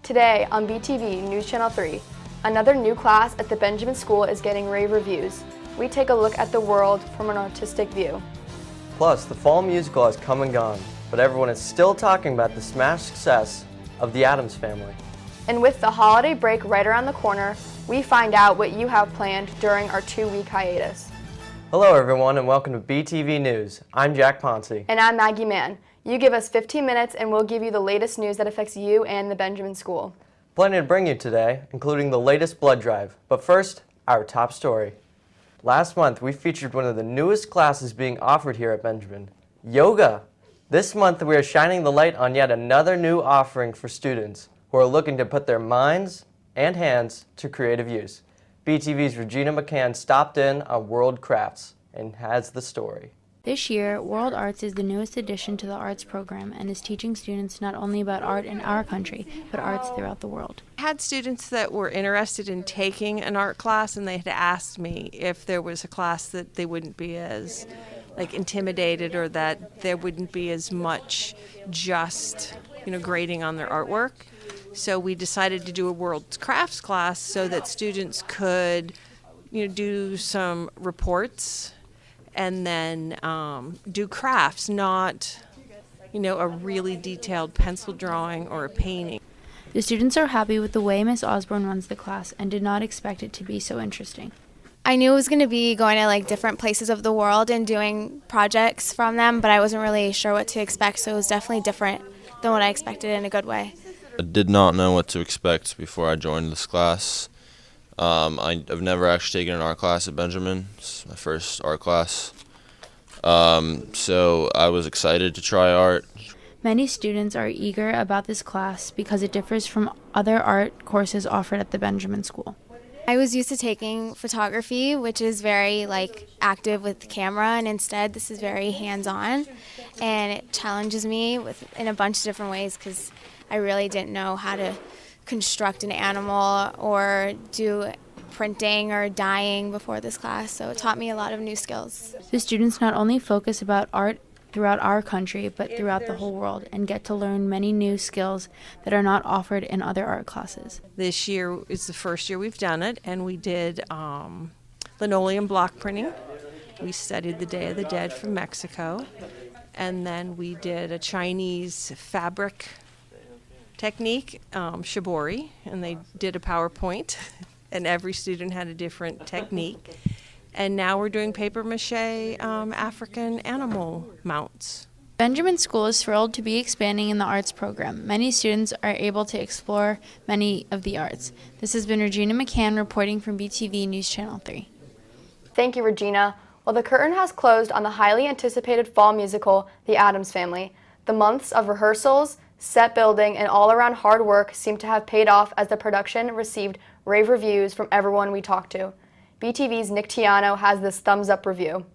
Today on BTV News Channel 3, another new class at the Benjamin School is getting rave reviews. We take a look at the world from an artistic view. Plus, the fall musical has come and gone, but everyone is still talking about the smash success of the Addams Family. And with the holiday break right around the corner, we find out what you have planned during our 2-week hiatus. Hello everyone and welcome to BTV News. I'm Jack Ponce. And I'm Maggie Mann. You give us 15 minutes and we'll give you the latest news that affects you and the Benjamin School. Plenty to bring you today, including the latest blood drive. But first, our top story. Last month, we featured one of the newest classes being offered here at Benjamin, yoga. This month, we are shining the light on yet another new offering for students who are looking to put their minds and hands to creative use. BTV's Regina McCann stopped in on World Crafts and has the story. This year, World Arts is the newest addition to the arts program and is teaching students not only about art in our country, but arts throughout the world. I had students that were interested in taking an art class, and they had asked me if there was a class that they wouldn't be as intimidated, or that there wouldn't be as much just grading on their artwork. So we decided to do a World Crafts class so that students could do some reports and then do crafts, not a really detailed pencil drawing or a painting. The students are happy with the way Miss Osborne runs the class and did not expect it to be so interesting. I knew it was going to be going to different places of the world and doing projects from them, but I wasn't really sure what to expect, so it was definitely different than what I expected in a good way. I did not know what to expect before I joined this class. I've never actually taken an art class at Benjamin. It's my first art class. So I was excited to try art. Many students are eager about this class because it differs from other art courses offered at the Benjamin School. I was used to taking photography, which is very active with the camera, and instead this is very hands-on, and it challenges me in a bunch of different ways because I really didn't know how to construct an animal or do printing or dyeing before this class, so it taught me a lot of new skills. The students not only focus about art throughout our country, but throughout the whole world, and get to learn many new skills that are not offered in other art classes. This year is the first year we've done it, and we did linoleum block printing. We studied the Day of the Dead from Mexico, and then we did a Chinese fabric technique, shibori, and they did a PowerPoint, and every student had a different technique. And now we're doing paper mache African animal mounts. Benjamin School is thrilled to be expanding in the arts program. Many students are able to explore many of the arts. This has been Regina McCann reporting from BTV News Channel 3. Thank you, Regina. Well, the curtain has closed on the highly anticipated fall musical, The Addams Family. The months of rehearsals, set building, and all-around hard work seem to have paid off as the production received rave reviews from everyone we talked to. BTV's Nick Tiano has this thumbs-up review.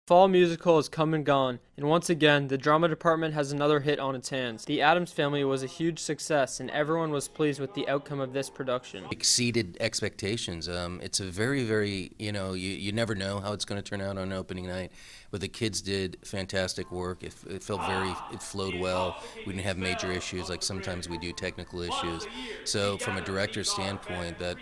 Fall musical has come and gone, and once again, the drama department has another hit on its hands. The Addams Family was a huge success, and everyone was pleased with the outcome of this production. Exceeded expectations. It's a very, you never know how it's going to turn out on opening night, but the kids did fantastic work. It flowed well. We didn't have major issues like sometimes we do technical issues. So from a director's standpoint, I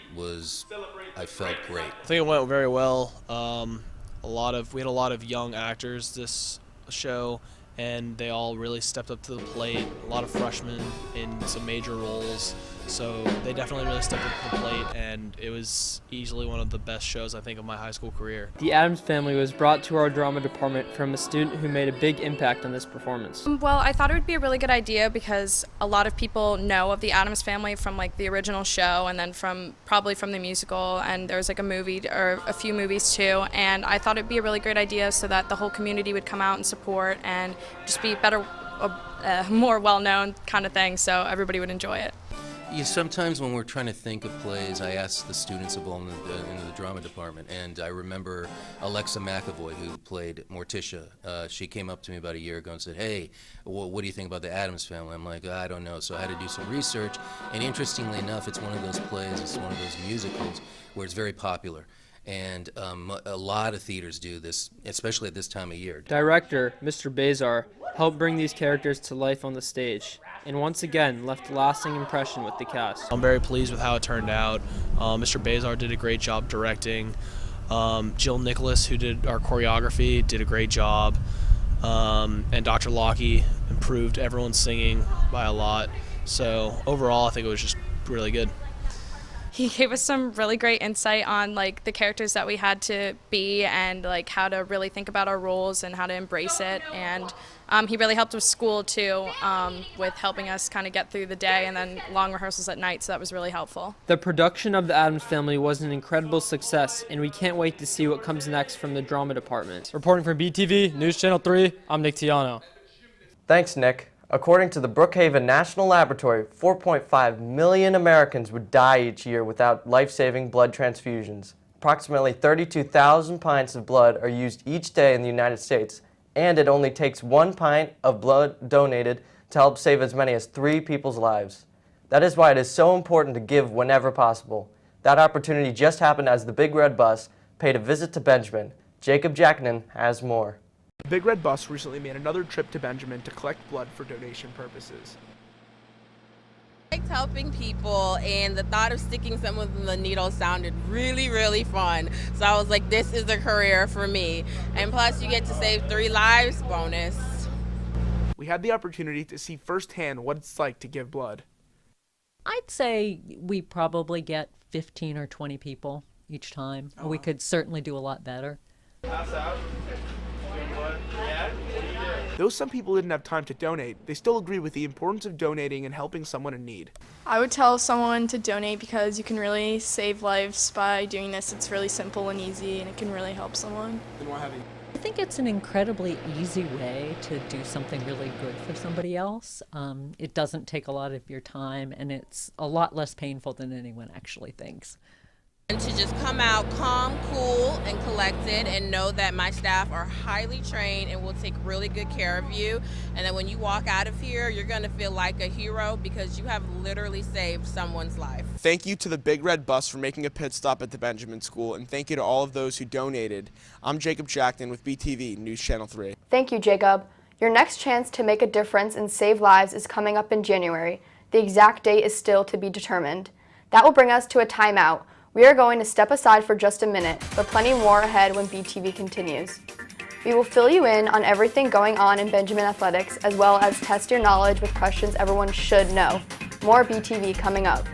felt great. I think it went very well. We had a lot of young actors this show, and they all really stepped up to the plate. A lot of freshmen in some major roles, so they definitely really stepped up to the plate, and it was easily one of the best shows, I think, of my high school career. The Addams Family was brought to our drama department from a student who made a big impact on this performance. Well, I thought it would be a really good idea because a lot of people know of the Addams Family from the original show, and then probably from the musical, and there was a movie or a few movies too, and I thought it'd be a really great idea so that the whole community would come out and support and just be better, more well-known kind of thing, so everybody would enjoy it. Sometimes when we're trying to think of plays, I ask the students involved in the drama department, and I remember Alexa McAvoy, who played Morticia. She came up to me about a year ago and said, "Hey, what do you think about the Addams Family?" I'm like, "I don't know." So I had to do some research, and interestingly enough, it's one of those plays, it's one of those musicals where it's very popular. And a lot of theaters do this, especially at this time of year. Director, Mr. Bazar, helped bring these characters to life on the stage. and once again left a lasting impression with the cast. I'm very pleased with how it turned out. Mr. Bazar did a great job directing. Jill Nicholas, who did our choreography, did a great job. And Dr. Lockie improved everyone's singing by a lot. So overall, I think it was just really good. He gave us some really great insight on like the characters that we had to be and like how to really think about our roles and how to embrace it. And he really helped with school too, with helping us kind of get through the day and then long rehearsals at night, so that was really helpful. The production of The Addams Family was an incredible success, and we can't wait to see what comes next from the drama department. Reporting for BTV News Channel 3, I'm Nick Tiano. Thanks, Nick. According to the Brookhaven National Laboratory, 4.5 million Americans would die each year without life-saving blood transfusions. Approximately 32,000 pints of blood are used each day in the United States, and it only takes 1 pint of blood donated to help save as many as 3 people's lives. That is why it is so important to give whenever possible. That opportunity just happened as the Big Red Bus paid a visit to Benjamin. Jacob Jackman has more. The Big Red Bus recently made another trip to Benjamin to collect blood for donation purposes. I liked helping people, and the thought of sticking someone with the needle sounded really, really fun. So I was like, this is a career for me. And plus, you get to save 3 lives bonus. We had the opportunity to see firsthand what it's like to give blood. I'd say we probably get 15 or 20 people each time. Oh, We wow. could certainly do a lot better. Though some people didn't have time to donate, they still agree with the importance of donating and helping someone in need. I would tell someone to donate because you can really save lives by doing this. It's really simple and easy, and it can really help someone. Then why have you? I think it's an incredibly easy way to do something really good for somebody else. It doesn't take a lot of your time, and it's a lot less painful than anyone actually thinks. And to just come out calm, cool, and collected, and know that my staff are highly trained and will take really good care of you. And that when you walk out of here, you're going to feel like a hero because you have literally saved someone's life. Thank you to the Big Red Bus for making a pit stop at the Benjamin School, and thank you to all of those who donated. I'm Jacob Jackson with BTV News Channel 3. Thank you, Jacob. Your next chance to make a difference and save lives is coming up in January. The exact date is still to be determined. That will bring us to a timeout. We are going to step aside for just a minute, but plenty more ahead when BTV continues. We will fill you in on everything going on in Benjamin Athletics, as well as test your knowledge with questions everyone should know. More BTV coming up.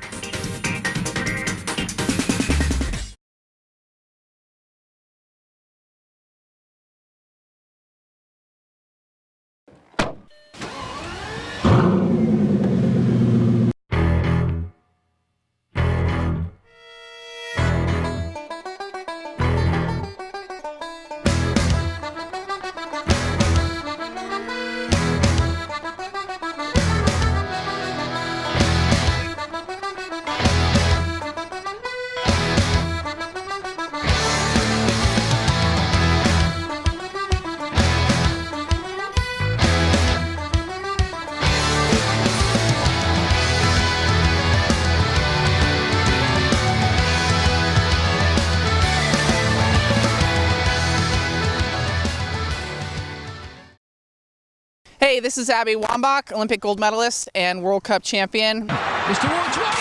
Hey, this is Abby Wambach, Olympic gold medalist and World Cup champion. Mr. Woods, can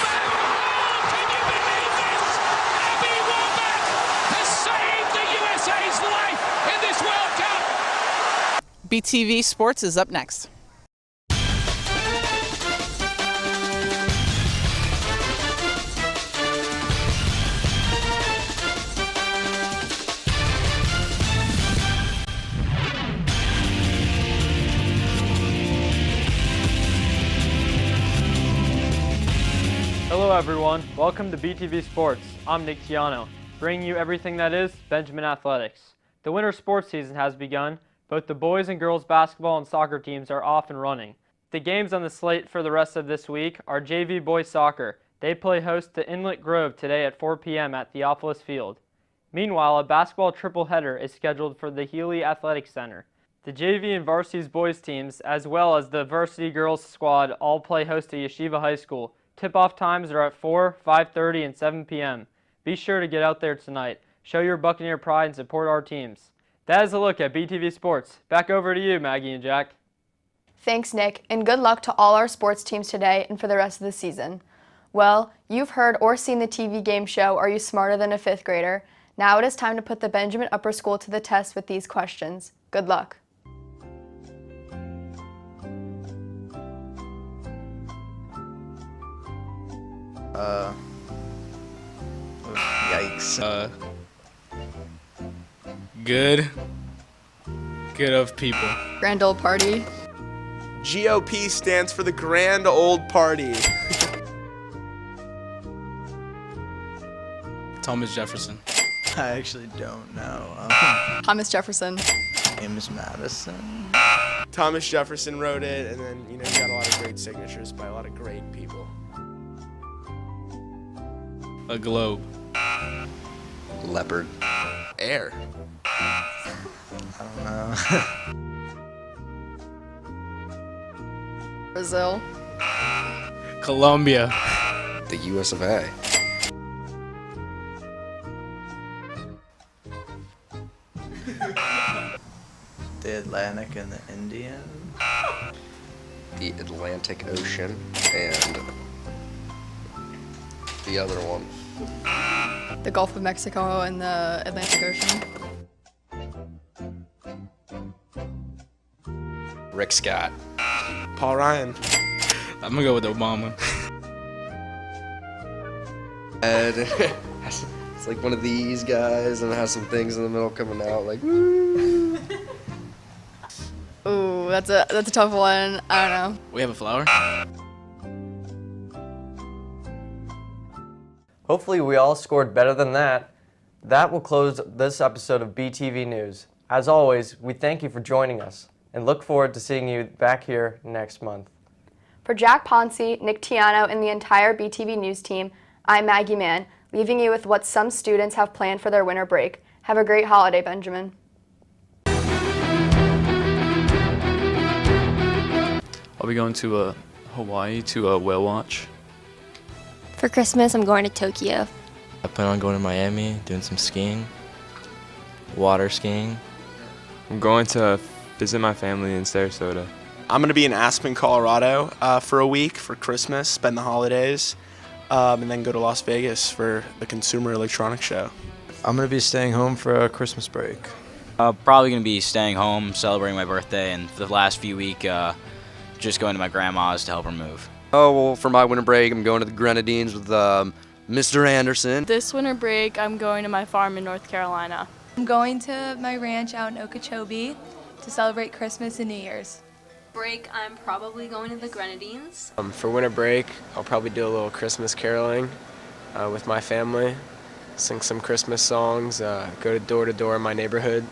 you believe this? Abby Wambach has saved the USA's life in this World Cup. BTV Sports is up next. Hello everyone, welcome to BTV Sports. I'm Nick Tiano, bringing you everything that is Benjamin Athletics. The winter sports season has begun. Both the boys and girls basketball and soccer teams are off and running. The games on the slate for the rest of this week are JV boys soccer. They play host to Inlet Grove today at 4 p.m. at Theophilus Field. Meanwhile, a basketball triple-header is scheduled for the Healy Athletics Center. The JV and varsity boys teams, as well as the varsity girls squad, all play host to Yeshiva High School. Tip-off times are at 4, 5:30, and 7 p.m. Be sure to get out there tonight. Show your Buccaneer pride and support our teams. That is a look at BTV Sports. Back over to you, Maggie and Jack. Thanks, Nick, and good luck to all our sports teams today and for the rest of the season. Well, you've heard or seen the TV game show Are You Smarter Than a Fifth Grader? Now it is time to put the Benjamin Upper School to the test with these questions. Good luck. Yikes. Good of people. Grand old party. GOP stands for the Grand Old Party. Thomas Jefferson. I actually don't know. Thomas Jefferson. James Madison. Thomas Jefferson wrote it, and then, you got a lot of great signatures by a lot of great people. A globe. Leopard. Air. I don't know. Brazil. Colombia. The US of A. The Atlantic and the Indian. The Atlantic Ocean and the other one. The Gulf of Mexico and the Atlantic Ocean. Rick Scott. Paul Ryan. I'm gonna go with Obama. And it's like one of these guys, and it has some things in the middle coming out, like woo. Ooh, that's a tough one. I don't know. We have a flower. Hopefully we all scored better than that. That will close this episode of BTV News. As always, we thank you for joining us and look forward to seeing you back here next month. For Jack Ponce, Nick Tiano, and the entire BTV News team, I'm Maggie Mann, leaving you with what some students have planned for their winter break. Have a great holiday, Benjamin. I'll be going to Hawaii to a whale watch. For Christmas, I'm going to Tokyo. I plan on going to Miami, doing some skiing, water skiing. I'm going to visit my family in Sarasota. I'm going to be in Aspen, Colorado for a week for Christmas, spend the holidays, and then go to Las Vegas for the Consumer Electronics Show. I'm going to be staying home for a Christmas break. Probably going to be staying home, celebrating my birthday, and for the last few weeks, just going to my grandma's to help her move. Oh, well, for my winter break, I'm going to the Grenadines with Mr. Anderson. This winter break, I'm going to my farm in North Carolina. I'm going to my ranch out in Okeechobee to celebrate Christmas and New Year's. Break, I'm probably going to the Grenadines. For winter break, I'll probably do a little Christmas caroling with my family, sing some Christmas songs, go to door in my neighborhood.